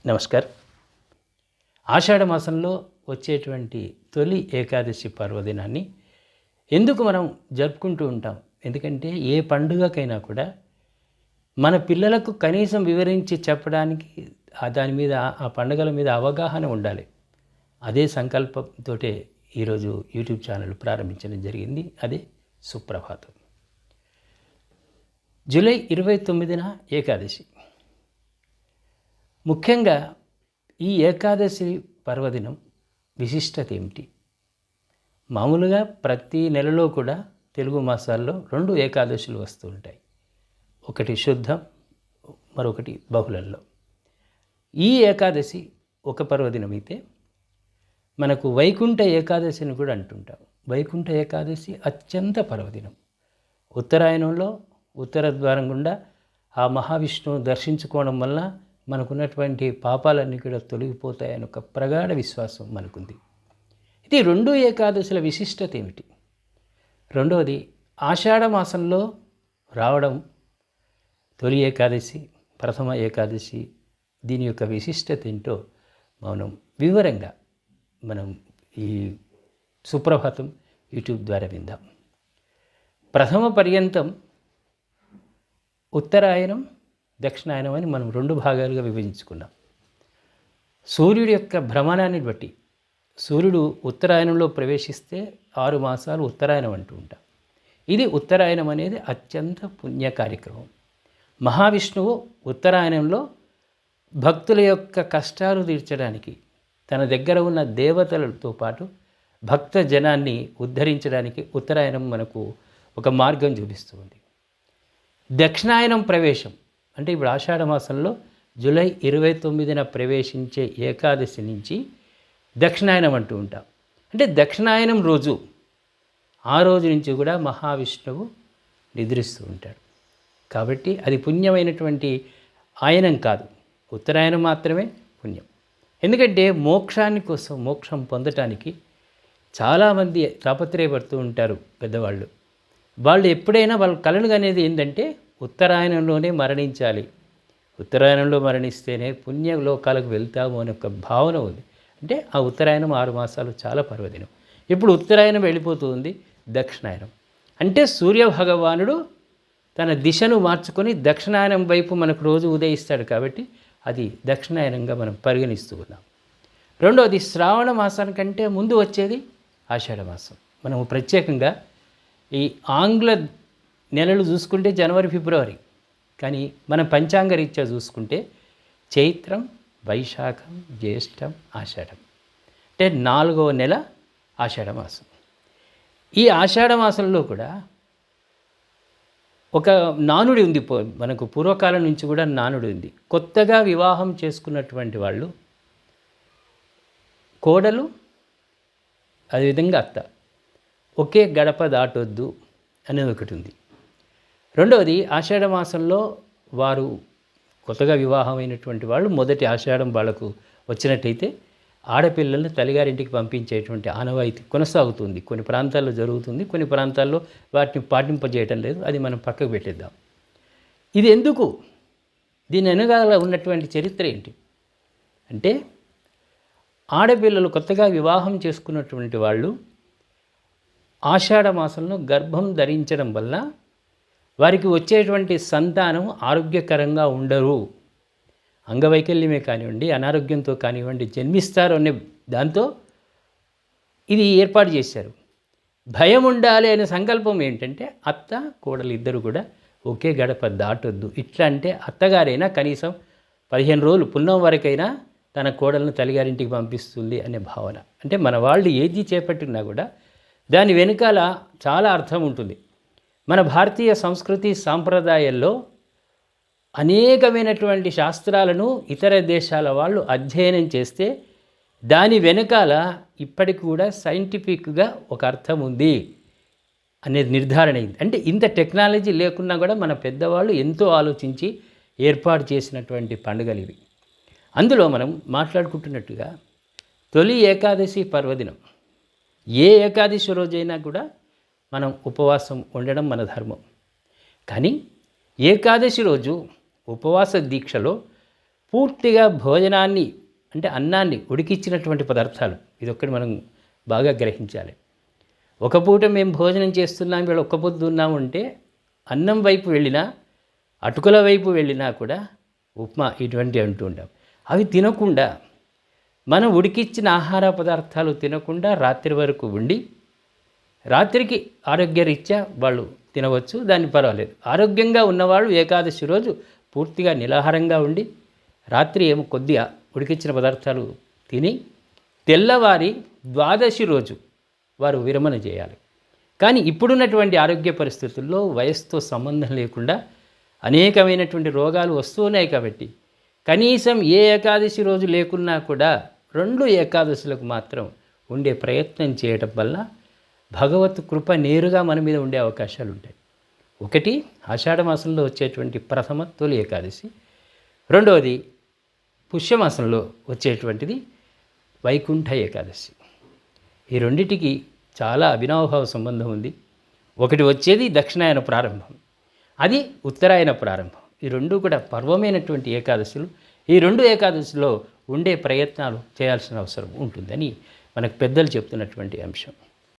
నమస్కారం. ఆషాఢ మాసంలో వచ్చేటువంటి తొలి ఏకాదశి పర్వదినాన్ని ఎందుకు మనం జరుపుకుంటూ ఉంటాం? ఎందుకంటే ఏ పండుగకైనా కూడా మన పిల్లలకు కనీసం వివరించి చెప్పడానికి దాని మీద ఆ పండుగల మీద అవగాహన ఉండాలి. అదే సంకల్పంతో ఈరోజు యూట్యూబ్ ఛానల్ ప్రారంభించడం జరిగింది. అదే సుప్రభాతం. జూలై 29న ఏకాదశి. ముఖ్యంగా ఈ ఏకాదశి పర్వదినం విశిష్టత ఏమిటి? మామూలుగా ప్రతి నెలలో కూడా తెలుగు మాసాల్లో 2 ఏకాదశులు వస్తూ ఉంటాయి. ఒకటి శుద్ధం, మరొకటి బహుళంలో. ఈ ఏకాదశి ఒక పర్వదినం అయితే మనకు వైకుంఠ ఏకాదశిని కూడా అంటుంటాం. వైకుంఠ ఏకాదశి అత్యంత పర్వదినం. ఉత్తరాయణంలో ఉత్తర ద్వారం గుండా ఆ మహావిష్ణువు దర్శించుకోవడం వల్ల మనకున్నటువంటి పాపాలన్నీ కూడా తొలగిపోతాయని ఒక ప్రగాఢ విశ్వాసం మనకుంది. ఇది 2 ఏకాదశుల విశిష్టత ఏమిటి? రెండవది ఆషాఢ మాసంలో రావడం తొలి ఏకాదశి, ప్రథమ ఏకాదశి. దీని యొక్క విశిష్టత ఏంటో మనం వివరంగా మనం ఈ సుప్రభాతం యూట్యూబ్ ద్వారా విందాం. ప్రథమ పర్యంతం ఉత్తరాయణం, దక్షిణాయనం అని మనం 2 భాగాలుగా విభజించుకున్నాం. సూర్యుడి యొక్క భ్రమణాన్ని బట్టి సూర్యుడు ఉత్తరాయణంలో ప్రవేశిస్తే 6 మాసాలు ఉత్తరాయణం అంటూ ఉంటాం. ఇది ఉత్తరాయణం అనేది అత్యంత పుణ్య కార్యక్రమం. మహావిష్ణువు ఉత్తరాయణంలో భక్తుల యొక్క కష్టాలు తీర్చడానికి తన దగ్గర ఉన్న దేవతలతో పాటు భక్త జనాన్ని ఉద్ధరించడానికి ఉత్తరాయణం మనకు ఒక మార్గం చూపిస్తుంది. దక్షిణాయనం ప్రవేశం అంటే ఇప్పుడు ఆషాఢ మాసంలో జూలై 29న ప్రవేశించే ఏకాదశి నుంచి దక్షిణాయనం అంటూ ఉంటాం. అంటే దక్షిణాయనం రోజు, ఆ రోజు నుంచి కూడా మహావిష్ణువు నిద్రిస్తూ ఉంటాడు. కాబట్టి అది పుణ్యమైనటువంటి ఆయనం కాదు, ఉత్తరాయణం మాత్రమే పుణ్యం. ఎందుకంటే మోక్షం పొందటానికి చాలామంది తాపత్రయపడుతూ ఉంటారు పెద్దవాళ్ళు. వాళ్ళు ఎప్పుడైనా వాళ్ళ కలను అనేది ఏంటంటే ఉత్తరాయణంలోనే మరణించాలి, ఉత్తరాయణంలో మరణిస్తేనే పుణ్యలోకాలకు వెళ్తాము అనే ఒక భావన ఉంది. అంటే ఆ ఉత్తరాయణం 6 మాసాలు చాలా పర్వదినం. ఇప్పుడు ఉత్తరాయణం వెళ్ళిపోతూ ఉంది, దక్షిణాయనం. అంటే సూర్యభగవానుడు తన దిశను మార్చుకొని దక్షిణాయనం వైపు మనకు రోజు ఉదయిస్తాడు. కాబట్టి అది దక్షిణాయనంగా మనం పరిగణిస్తూ ఉన్నాం. రెండవది శ్రావణ మాసానికంటే ముందు వచ్చేది ఆషాఢ మాసం. మనము ప్రత్యేకంగా ఈ ఆంగ్ల నెలలు చూసుకుంటే జనవరి, ఫిబ్రవరి. కానీ మన పంచాంగ రీత్యా చూసుకుంటే చైత్రం, వైశాఖం, జ్యేష్టం, ఆషాఢం. అంటే 4వ నెల ఆషాఢ మాసం. ఈ ఆషాఢ మాసంలో కూడా ఒక నానుడి ఉంది. మనకు పూర్వకాలం నుంచి కూడా నానుడి ఉంది. కొత్తగా వివాహం చేసుకున్నటువంటి వాళ్ళు, కోడలు అదేవిధంగా అత్త ఒకే గడప దాటొద్దు అనేది ఒకటి ఉంది. రెండవది ఆషాఢ మాసంలో వారు కొత్తగా వివాహమైనటువంటి వాళ్ళు మొదటి ఆషాఢం వాళ్లకు వచ్చినట్టయితే ఆడపిల్లల్ని తల్లిగారింటికి పంపించేటువంటి ఆనవాయితీ కొనసాగుతుంది. కొన్ని ప్రాంతాల్లో జరుగుతుంది, కొన్ని ప్రాంతాల్లో వాటిని పాటింపజేయటం లేదు. అది మనం పక్కకు పెట్టేద్దాం. ఇది ఎందుకు? దీని వెనకాల ఉన్నటువంటి చరిత్ర ఏంటి అంటే, ఆడపిల్లలు కొత్తగా వివాహం చేసుకున్నటువంటి వాళ్ళు ఆషాఢ మాసంలో గర్భం ధరించడం వల్ల వారికి వచ్చేటువంటి సంతానం ఆరోగ్యకరంగా ఉండరు. అంగవైకల్యమే కానివ్వండి, అనారోగ్యంతో కానివ్వండి జన్మిస్తారు అనే దాంతో ఇది ఏర్పాటు చేశారు. భయం ఉండాలి అనే సంకల్పం ఏంటంటే అత్త కోడలు ఇద్దరు కూడా ఒకే గడప దాటొద్దు. ఇట్లా అంటే అత్తగారైనా కనీసం 15 రోజులు పున్నం వరకైనా తన కోడలను తల్లిగారింటికి పంపిస్తుంది అనే భావన. అంటే మన వాళ్ళు ఏది చేపట్టినా కూడా దాని వెనుకాల చాలా అర్థం ఉంటుంది. మన భారతీయ సంస్కృతి సాంప్రదాయాల్లో అనేకమైనటువంటి శాస్త్రాలను ఇతర దేశాల వాళ్ళు అధ్యయనం చేస్తే దాని వెనకాల ఇప్పటికి కూడా సైంటిఫిక్గా ఒక అర్థం ఉంది అనేది నిర్ధారణ అయింది. అంటే ఇంత టెక్నాలజీ లేకున్నా కూడా మన పెద్దవాళ్ళు ఎంతో ఆలోచించి ఏర్పాటు చేసినటువంటి పండుగలు ఇవి. అందులో మనం మాట్లాడుకుంటున్నట్టుగా తొలి ఏకాదశి పర్వదినం. ఏ ఏకాదశి రోజైనా కూడా మనం ఉపవాసం ఉండడం మన ధర్మం. కానీ ఏకాదశి రోజు ఉపవాస దీక్షలో పూర్తిగా భోజనాన్ని అంటే అన్నాన్ని ఉడికించినటువంటి పదార్థాలు ఇదొక్కటి మనం బాగా గ్రహించాలి. ఒక పూట మేము భోజనం చేస్తున్నాం, వీళ్ళు ఒక్క పొద్దు ఉన్నాము అంటే అన్నం వైపు వెళ్ళినా అటుకుల వైపు వెళ్ళినా కూడా ఉప్మా ఇటువంటివి అంటూ ఉంటాం. అవి తినకుండా మనం ఉడికిచ్చిన ఆహార పదార్థాలు తినకుండా రాత్రి వరకు ఉండి రాత్రికి ఆరోగ్యరీత్యా వాళ్ళు తినవచ్చు, దాన్ని పర్వాలేదు. ఆరోగ్యంగా ఉన్నవాళ్ళు ఏకాదశి రోజు పూర్తిగా నిరాహారంగా ఉండి రాత్రి ఏమో కొద్దిగా ఉడికించిన పదార్థాలు తిని తెల్లవారి ద్వాదశి రోజు వారు విరమణ చేయాలి. కానీ ఇప్పుడున్నటువంటి ఆరోగ్య పరిస్థితుల్లో వయస్సుతో సంబంధం లేకుండా అనేకమైనటువంటి రోగాలు వస్తున్నాయి కాబట్టి కనీసం ఏ ఏకాదశి రోజు లేకున్నా కూడా 2 ఏకాదశులకు మాత్రం ఉండే ప్రయత్నం చేయడం వల్ల భగవత్ కృప నేరుగా మన మీద ఉండే అవకాశాలు ఉంటాయి. ఒకటి ఆషాఢమాసంలో వచ్చేటువంటి ప్రథమ తొలి ఏకాదశి, రెండవది పుష్యమాసంలో వచ్చేటువంటిది వైకుంఠ ఏకాదశి. ఈ రెండిటికి చాలా అవినావభావ సంబంధం ఉంది. ఒకటి వచ్చేది దక్షిణాయన ప్రారంభం, అది ఉత్తరాయణ ప్రారంభం. ఈ రెండు కూడా పర్వమైనటువంటి ఏకాదశులు. ఈ 2 ఏకాదశిలో ఉండే ప్రయత్నాలు చేయాల్సిన అవసరం ఉంటుందని మనకు పెద్దలు చెప్తున్నటువంటి అంశం.